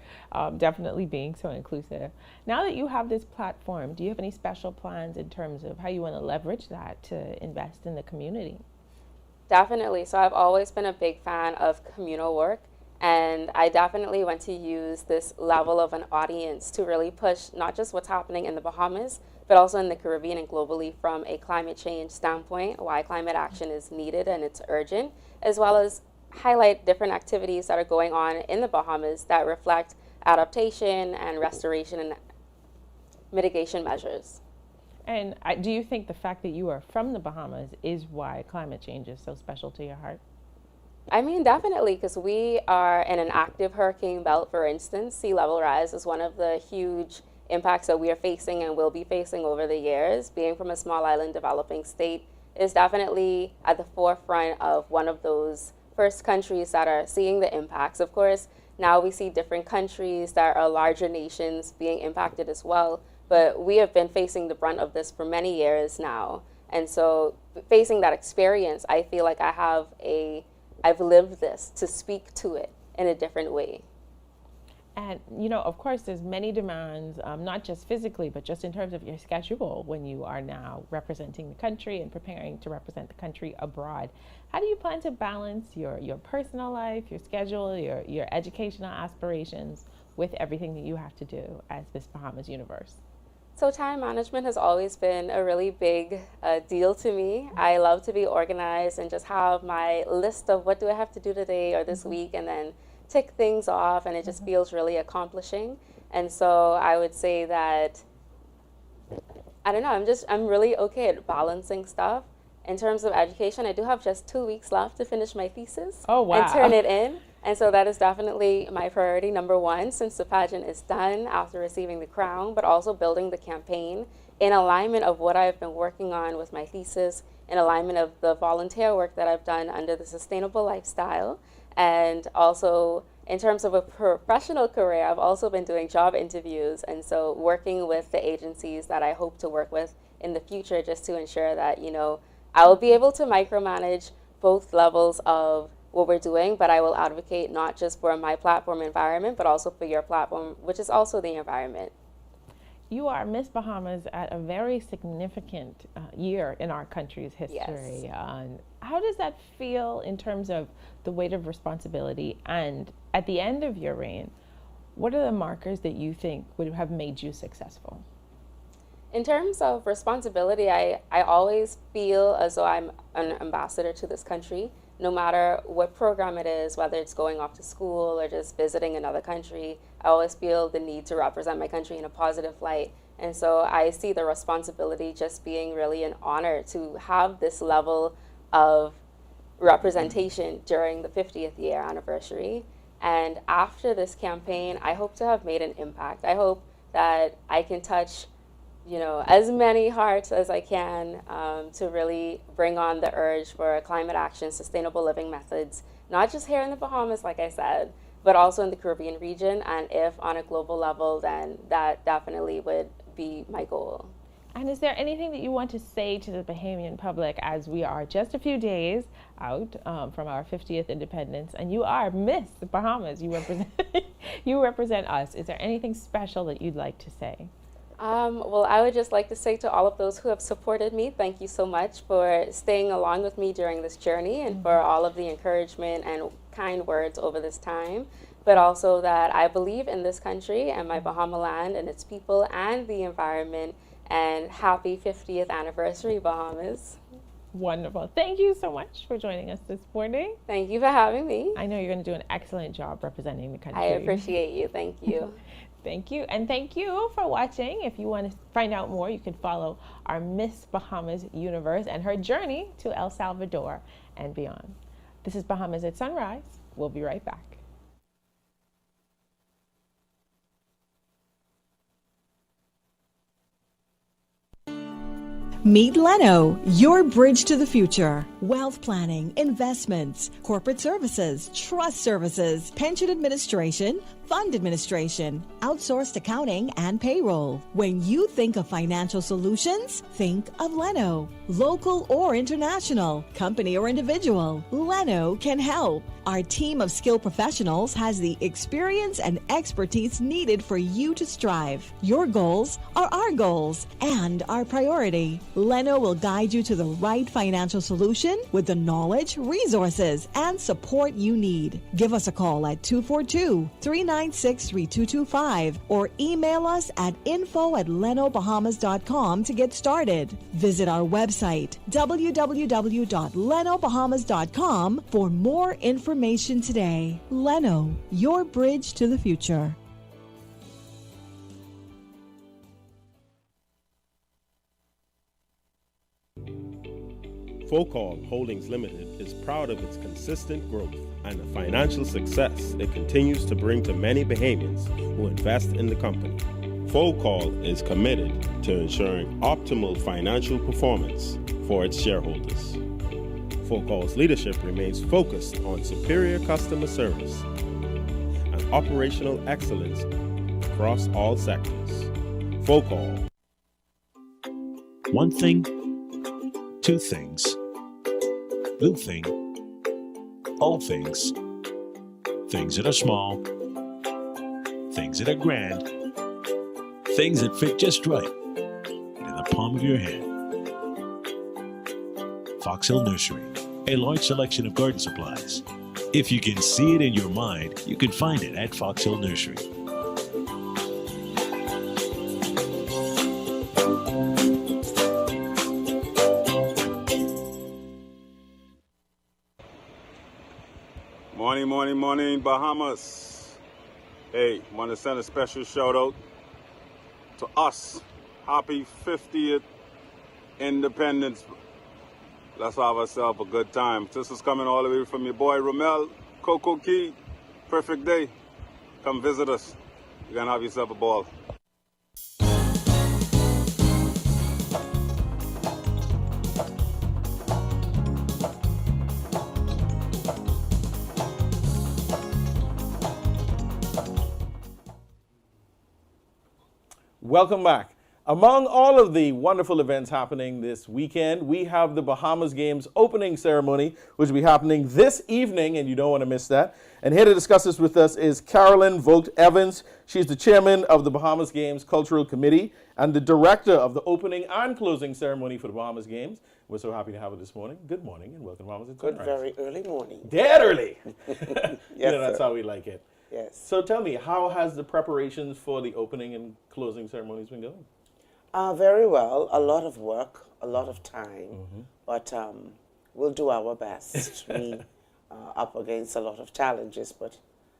definitely being so inclusive. Now that you have this platform, do you have any special plans in terms of how you want to leverage that to invest in the community? Definitely. So I've always been a big fan of communal work, and I definitely want to use this level of an audience to really push not just what's happening in the Bahamas, but also in the Caribbean and globally from a climate change standpoint, why climate action is needed and it's urgent, as well as highlight different activities that are going on in the Bahamas that reflect adaptation and restoration and mitigation measures. And do you think the fact that you are from the Bahamas is why climate change is so special to your heart? I mean, definitely, because we are in an active hurricane belt, for instance. Sea level rise is one of the huge impacts that we are facing and will be facing over the years. Being from a small island developing state is definitely at the forefront of one of those first countries that are seeing the impacts. Of course, now we see different countries that are larger nations being impacted as well, but we have been facing the brunt of this for many years now. And so facing that experience, I feel like I've lived this to speak to it in a different way. And, of course, there's many demands, not just physically, but just in terms of your schedule when you are now representing the country and preparing to represent the country abroad. How do you plan to balance your personal life, your schedule, your educational aspirations with everything that you have to do as Miss Bahamas Universe? So time management has always been a really big deal to me. I love to be organized and just have my list of what do I have to do today or this week, and then tick things off, and it just feels really accomplishing. And so I would say that, I don't know, I'm really okay at balancing stuff. In terms of education, I do have just 2 weeks left to finish my thesis. Oh, wow. And turn it in. And so that is definitely my priority number one, since the pageant is done after receiving the crown, but also building the campaign in alignment of what I've been working on with my thesis, in alignment of the volunteer work that I've done under the sustainable lifestyle. And also in terms of a professional career, I've also been doing job interviews, and so working with the agencies that I hope to work with in the future, just to ensure that, I will be able to micromanage both levels of what we're doing, but I will advocate not just for my platform environment, but also for your platform, which is also the environment. You are Miss Bahamas at a very significant year in our country's history. Yes. How does that feel in terms of the weight of responsibility? And at the end of your reign, what are the markers that you think would have made you successful? In terms of responsibility, I always feel as though I'm an ambassador to this country. No matter what program it is, whether it's going off to school or just visiting another country, I always feel the need to represent my country in a positive light. And so I see the responsibility just being really an honor to have this level of representation during the 50th year anniversary. And after this campaign, I hope to have made an impact. I hope that I can touch as many hearts as I can to really bring on the urge for climate action, sustainable living methods, not just here in the Bahamas, like I said, but also in the Caribbean region. And if on a global level, then that definitely would be my goal. And is there anything that you want to say to the Bahamian public as we are just a few days out from our 50th independence, and you are Miss Bahamas, you represent us. Is there anything special that you'd like to say? Well, I would just like to say to all of those who have supported me, thank you so much for staying along with me during this journey and for all of the encouragement and kind words over this time, but also that I believe in this country and my Bahama land and its people and the environment, and happy 50th anniversary, Bahamas. Wonderful. Thank you so much for joining us this morning. Thank you for having me. I know you're going to do an excellent job representing the country. I appreciate you. Thank you. Thank you. And thank you for watching. If you want to find out more, you can follow our Miss Bahamas universe and her journey to El Salvador and beyond. This is Bahamas at Sunrise. We'll be right back. Meet Leno, your bridge to the future. Wealth planning, investments, corporate services, trust services, pension administration, fund administration, outsourced accounting, and payroll. When you think of financial solutions, think of Leno. Local or international, company or individual, Leno can help. Our team of skilled professionals has the experience and expertise needed for you to strive. Your goals are our goals and our priority. Leno will guide you to the right financial solution with the knowledge, resources, and support you need. Give us a call at 242-396-3225 or email us at info@lenobahamas.com to get started. Visit our website, www.lenobahamas.com, for more information today. Leno, your bridge to the future. Focal Holdings Limited is proud of its consistent growth and the financial success it continues to bring to many Bahamians who invest in the company. Focal is committed to ensuring optimal financial performance for its shareholders. Focal's leadership remains focused on superior customer service and operational excellence across all sectors. Focal. One thing, two things. Blue thing, old things, things that are small, things that are grand, things that fit just right in the palm of your hand. Fox Hill Nursery, a large selection of garden supplies. If you can see it in your mind, you can find it at Fox Hill Nursery. Morning, Bahamas. Hey, want to send a special shout out to us. Happy 50th Independence. Let's have ourselves a good time. This is coming all the way from your boy Ramel, Coco Key. Perfect day. Come visit us. You're going to have yourself a ball. Welcome back. Among all of the wonderful events happening this weekend, we have the Bahamas Games opening ceremony, which will be happening this evening, and you don't want to miss that. And here to discuss this with us is Carolyn Vogt-Evans. She's the chairman of the Bahamas Games Cultural Committee and the director of the opening and closing ceremony for the Bahamas Games. We're so happy to have her this morning. Good morning and welcome to Bahamas. Good, very early morning. Dead early. Yes, that's sir. how we like it. Yes. So tell me, how has the preparations for the opening and closing ceremonies been going? Very well. A lot of work, a lot of time, but we'll do our best. We are up against a lot of challenges, but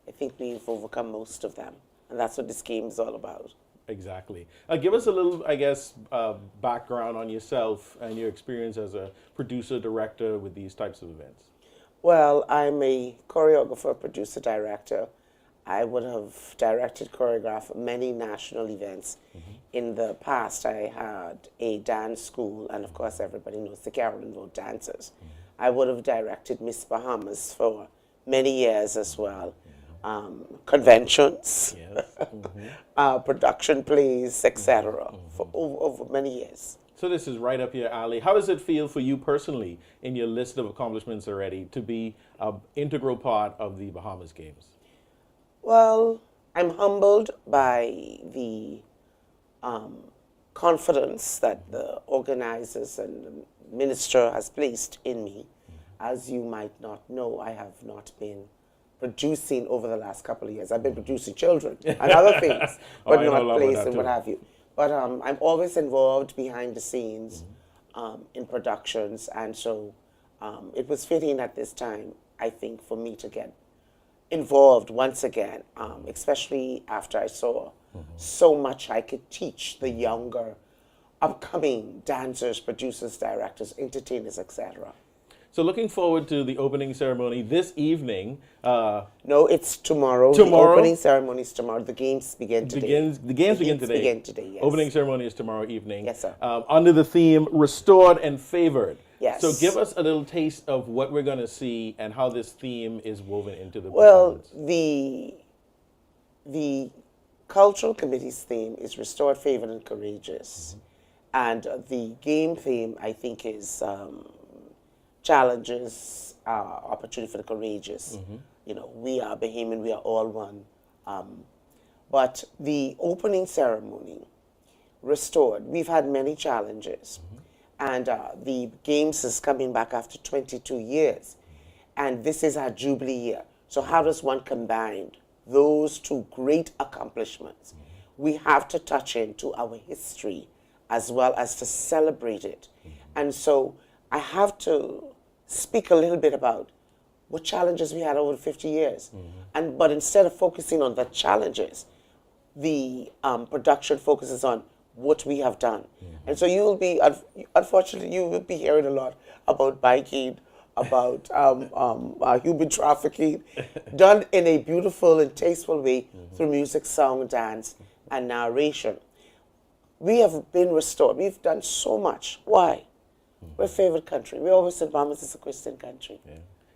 I think we've overcome most of them, and that's what this game is all about. Exactly. Give us a little, I guess, background on yourself and your experience as a producer, director with these types of events. Well, I'm a choreographer, producer, director. I would have directed, choreographed many national events. In the past, I had a dance school, and of course, everybody knows the Carolyn Vogt dancers. I would have directed Miss Bahamas for many years as well. Conventions, production plays, etc., for over many years. So this is right up your alley. How does it feel for you personally in your list of accomplishments already to be an integral part of the Bahamas Games? Well, I'm humbled by the confidence that the organizers and the minister has placed in me. As you might not know, I have not been producing over the last couple of years. I've been producing children and other things, but not plays and what have you. But I'm always involved behind the scenes in productions, and so it was fitting at this time, I think, for me to get involved once again, especially after I saw so much I could teach the younger, upcoming dancers, producers, directors, entertainers, etc. So looking forward to the opening ceremony this evening. No, it's tomorrow. Tomorrow? The opening ceremony is tomorrow. The games begin today. The games begin today. Yes. Opening ceremony is tomorrow evening. Yes, sir. Under the theme Restored and Favored. Yes. So give us a little taste of what we're going to see and how this theme is woven into the Well, performance. the cultural committee's theme is Restored, Favored, and Courageous. And the game theme, I think, is Challenges, Opportunity for the Courageous. You know, we are Bahamian, we are all one. But the opening ceremony, Restored, we've had many challenges. And the Games is coming back after 22 years. And this is our Jubilee year. So how does one combine those two great accomplishments? We have to touch into our history as well as to celebrate it. And so I have to speak a little bit about what challenges we had over 50 years. But instead of focusing on the challenges, the production focuses on what we have done. And so you will be, unfortunately, you will be hearing a lot about biking, about human trafficking, done in a beautiful and tasteful way through music, song, dance, and narration. We have been restored. We've done so much. Why? We're a favorite country. We always said Bahamas is a Christian country.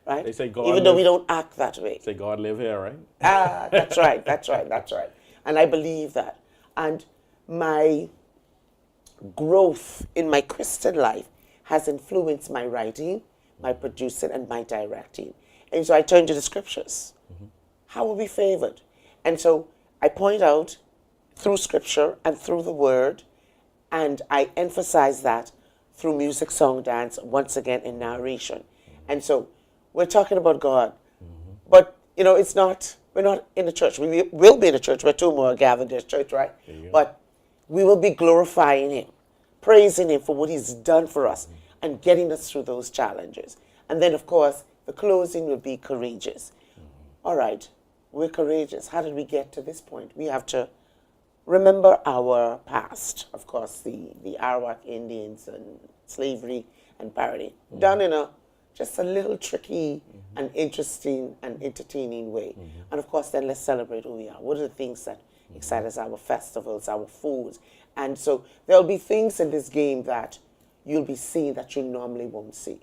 Right? They say God even though we don't act that way. Say God live here, right? That's right, that's right, that's right. And I believe that. And my growth in my Christian life has influenced my writing, my producing, and my directing. And so I turn to the scriptures. How are we favored? And so I point out through scripture and through the word, and I emphasize that through music, song, dance, once again in narration. And so we're talking about God, but you know, it's not, we're not in a church. We will be in a church where two more are gathered in a church, right? But we will be glorifying him, praising him for what he's done for us and getting us through those challenges. And then, of course, the closing will be courageous. All right, we're courageous. How did we get to this point? We have to remember our past. Of course, the Arawak Indians and slavery and piracy, done in a just a little tricky and interesting and entertaining way. And of course, then let's celebrate who we are. What are the things that excite us? Our festivals, our foods. And so there'll be things in this game that you'll be seeing that you normally won't see.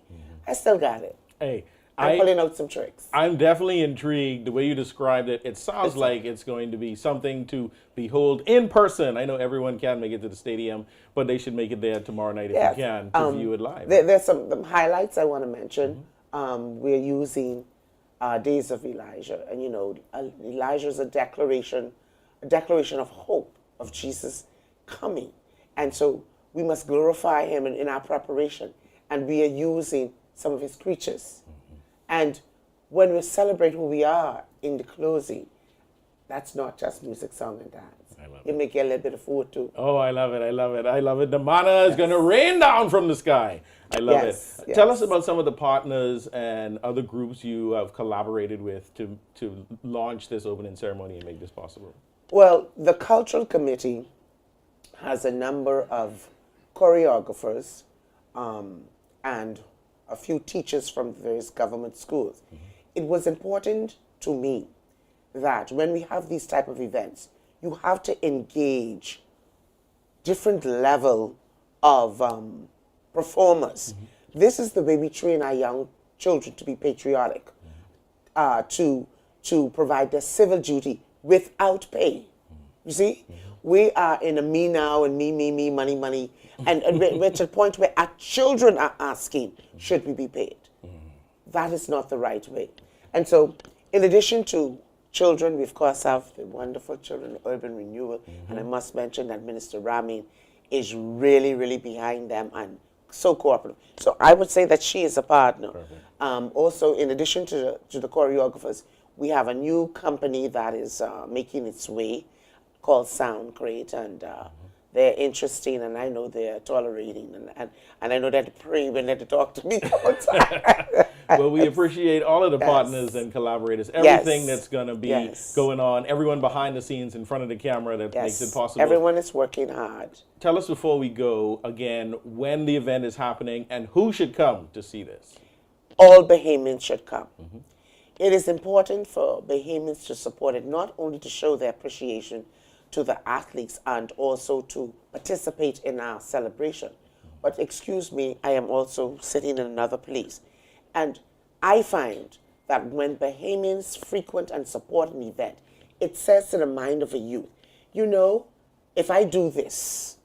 I still got it. Hey, I'm pulling out some tricks. I'm definitely intrigued. The way you described it, it sounds like it's going to be something to behold in person. I know everyone can't make it to the stadium, but they should make it there tomorrow night if you can to view it live. There's some highlights I want to mention. We're using Days of Elijah. And you know, Elijah is a declaration of hope of Jesus coming. And so we must glorify him in our preparation. And we are using some of his creatures. And when we celebrate who we are in the closing, that's not just music, song, and dance. You may get a little bit of food too. Oh, I love it. I love it. I love it. The manna is going to rain down from the sky. I love it. Yes. Tell us about some of the partners and other groups you have collaborated with to launch this opening ceremony and make this possible. Well, the Cultural Committee has a number of choreographers and a few teachers from various government schools. It was important to me that when we have these type of events, you have to engage different level of performers. This is the way we train our young children to be patriotic, to provide their civil duty without pay. You see? We are in a me now and me, money. And we're to the point where our children are asking, should we be paid? That is not the right way. And so, in addition to children, we of course have the wonderful Children Urban Renewal. And I must mention that Minister Ramin is really, really behind them and so cooperative. So I would say that she is a partner. Also, in addition to the choreographers, we have a new company that is making its way called Sound Crate, and they're interesting, and I know they're tolerating, and I know that they pray when they talk to me all the time. Well, we appreciate all of the partners and collaborators, everything that's going to be going on, everyone behind the scenes in front of the camera that makes it possible. Everyone is working hard. Tell us before we go, again, when the event is happening and who should come to see this. All Bahamians should come. It is important for Bahamians to support it, not only to show their appreciation to the athletes and also to participate in our celebration. But excuse me, I am also sitting in another place. And I find that when Bahamians frequent and support an event, it says to the mind of a youth, you know, if I do this,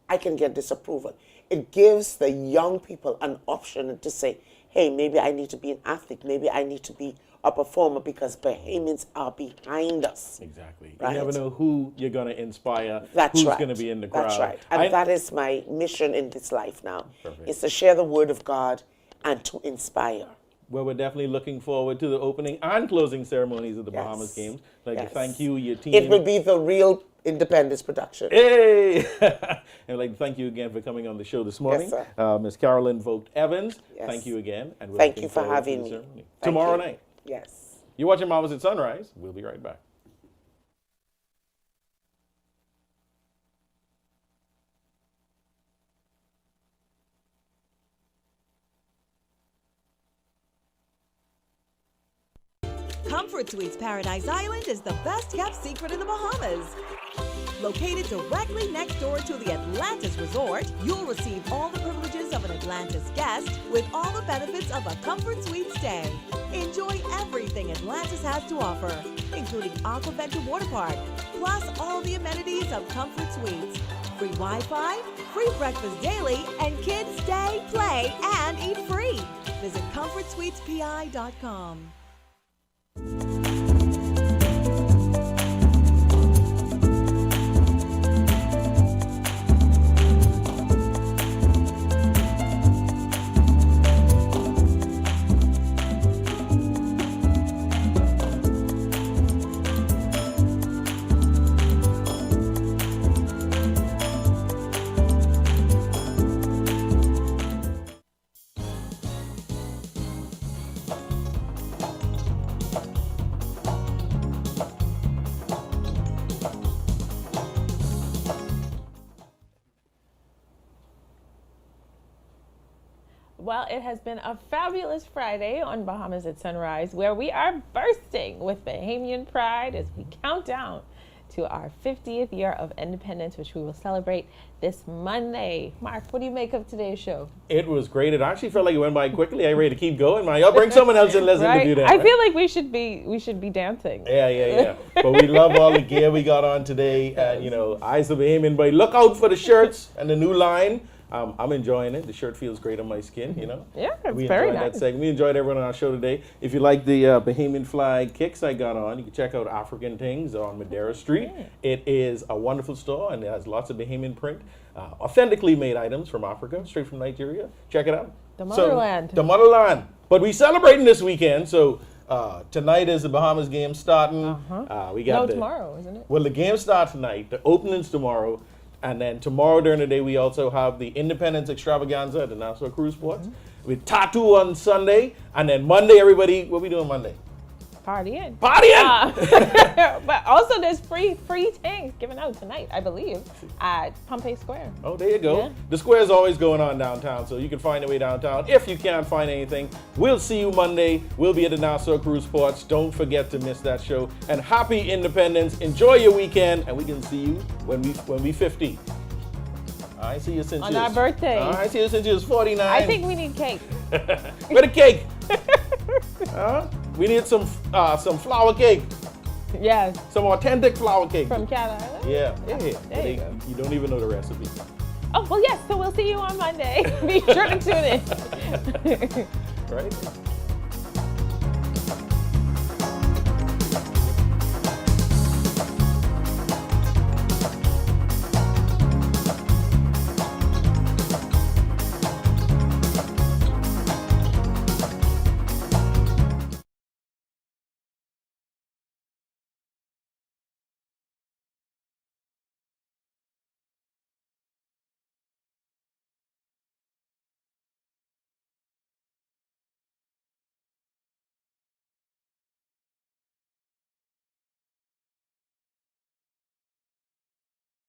I can get this approval. It gives the young people an option to say, hey, maybe I need to be an athlete, maybe I need to be a performer, because Bahamians are behind us. Exactly. Right? You never know who you're going to inspire, That's who's right. going to be in the crowd. That's right. And that is my mission in this life now, Perfect. is to share the word of God and to inspire. Well, we're definitely looking forward to the opening and closing ceremonies of the Bahamas Games. I'd like to thank you, your team. It will be the real Independence production. Hey! And I'd like to thank you again for coming on the show this morning. Yes, sir. Ms. Carolyn Vogt-Evans, Yes. thank you again. And we're Thank looking you for forward to having the me. ceremony. Thank Tomorrow you. night. Yes. You're watching Bahamas at Sunrise. We'll be right back. Comfort Suites Paradise Island is the best kept secret in the Bahamas. Located directly next door to the Atlantis Resort, you'll receive all the privileges of an Atlantis guest with all the benefits of a Comfort Suite stay. Enjoy everything Atlantis has to offer, including Aquaventure Water Park, plus all the amenities of Comfort Suites. Free Wi-Fi, free breakfast daily, and kids stay, play, and eat free. Visit ComfortSuitesPI.com. Well, it has been a fabulous Friday on Bahamas at Sunrise, where we are bursting with Bahamian pride as we count down to our 50th year of independence, which we will celebrate this Monday. Mark, what do you make of today's show? It was great. It actually felt like it went by quickly. I'm ready to keep going. I'll bring someone else in. Let's interview them. I feel like we should be dancing. Yeah. But we love all the gear we got on today. And, iisaBahamianbey. Look out for the shirts and the new line. I'm enjoying it. The shirt feels great on my skin, Yeah, it's we very enjoyed nice. that segment. We enjoyed everyone on our show today. If you like the Bahamian flag kicks I got on, you can check out African Things on Madeira Street. It is a wonderful store, and it has lots of Bahamian print, authentically made items from Africa, straight from Nigeria. Check it out. The motherland. The motherland. But we're celebrating this weekend, so tonight is the Bahamas game starting. We got tomorrow, isn't it? Well, the game starts tonight. The opening's tomorrow. And then tomorrow during the day, we also have the Independence Extravaganza at the Nassau Cruise Ports. With Tattoo on Sunday. And then Monday, everybody, what we doing Monday? Partying. Partying! But also there's free things given out tonight, I believe, at Pompey Square. Oh, there you go. Yeah. The square is always going on downtown, so you can find your way downtown. If you can't find anything, we'll see you Monday. We'll be at the Nassau Cruise Ports. Don't forget to miss that show. And happy Independence. Enjoy your weekend, and we can see you when we 50. I see you since on our birthday. I see you since you was 49. I think we need cake. Where the cake? We need some flour cake. Yes. Some authentic flour cake. From Cat Island? Yeah. There you go. You don't even know the recipe. Oh, well, yes. So we'll see you on Monday. Be sure to tune in. Right?